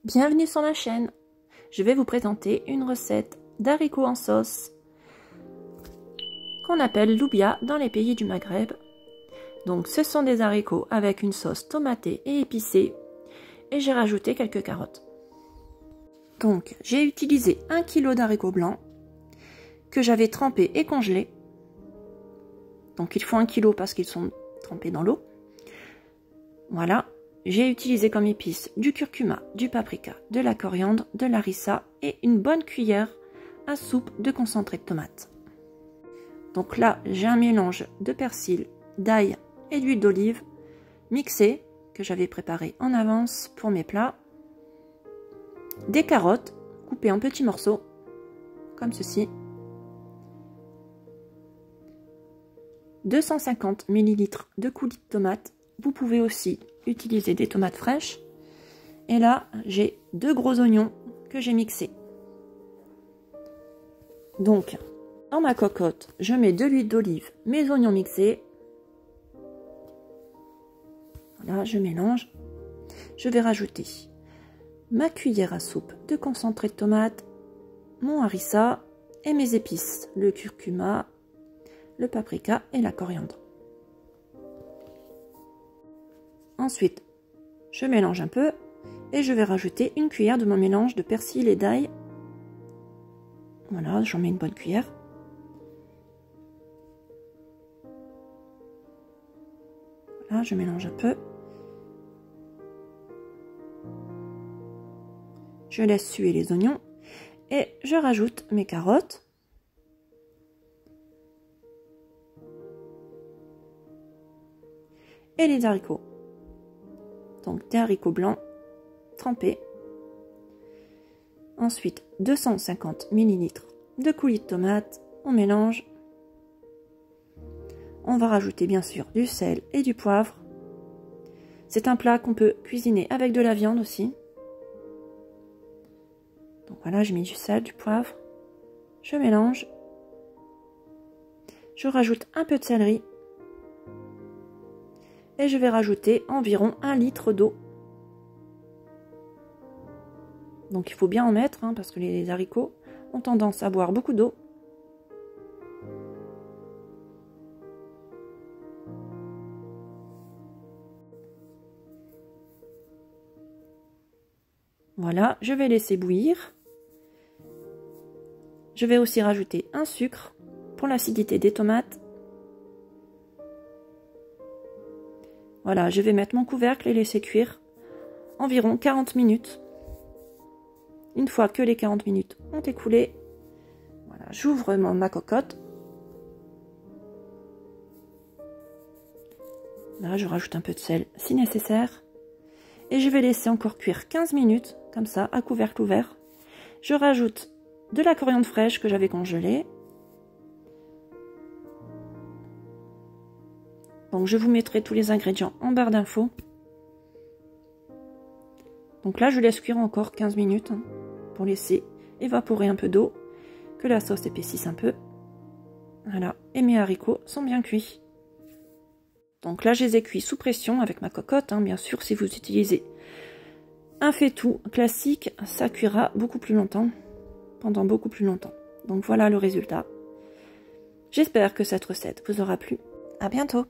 Bienvenue sur ma chaîne. Je vais vous présenter une recette d'haricots en sauce qu'on appelle loubia dans les pays du Maghreb. Donc ce sont des haricots avec une sauce tomatée et épicée et j'ai rajouté quelques carottes. Donc j'ai utilisé 1 kg d'haricots blancs que j'avais trempés et congelés. Donc il faut 1 kg parce qu'ils sont trempés dans l'eau. Voilà. J'ai utilisé comme épices du curcuma, du paprika, de la coriandre, de la harissa et une bonne cuillère à soupe de concentré de tomate. Donc là, j'ai un mélange de persil, d'ail et d'huile d'olive mixé que j'avais préparé en avance pour mes plats. Des carottes coupées en petits morceaux, comme ceci. 250 ml de coulis de tomates. Vous pouvez aussi utiliser des tomates fraîches. Et là, j'ai 2 gros oignons que j'ai mixés. Donc, dans ma cocotte, je mets de l'huile d'olive, mes oignons mixés. Voilà, je mélange. Je vais rajouter ma cuillère à soupe de concentré de tomate, mon harissa et mes épices, le curcuma, le paprika et la coriandre. Ensuite, je mélange un peu et je vais rajouter une cuillère de mon mélange de persil et d'ail. Voilà, j'en mets une bonne cuillère. Voilà, je mélange un peu. Je laisse suer les oignons et je rajoute mes carottes. Et les haricots. Donc des haricots blancs trempés. Ensuite 250 ml de coulis de tomate, on mélange. On va rajouter bien sûr du sel et du poivre. C'est un plat qu'on peut cuisiner avec de la viande aussi. Donc voilà, j'ai mis du sel, du poivre. Je mélange. Je rajoute un peu de céleri. Et je vais rajouter environ 1 litre d'eau. Donc il faut bien en mettre, parce que les haricots ont tendance à boire beaucoup d'eau. Voilà, je vais laisser bouillir. Je vais aussi rajouter un sucre pour l'acidité des tomates. Voilà, je vais mettre mon couvercle et laisser cuire environ 40 minutes. Une fois que les 40 minutes ont écoulé, voilà, j'ouvre ma cocotte. Là, je rajoute un peu de sel si nécessaire. Et je vais laisser encore cuire 15 minutes, comme ça, à couvercle ouvert. Je rajoute de la coriandre fraîche que j'avais congelée. Donc je vous mettrai tous les ingrédients en barre d'infos. Donc là je laisse cuire encore 15 minutes pour laisser évaporer un peu d'eau, que la sauce épaississe un peu. Voilà, et mes haricots sont bien cuits. Donc là je les ai cuits sous pression avec ma cocotte, bien sûr si vous utilisez un faitout classique, ça cuira beaucoup plus longtemps, pendant beaucoup plus longtemps. Donc voilà le résultat. J'espère que cette recette vous aura plu. À bientôt.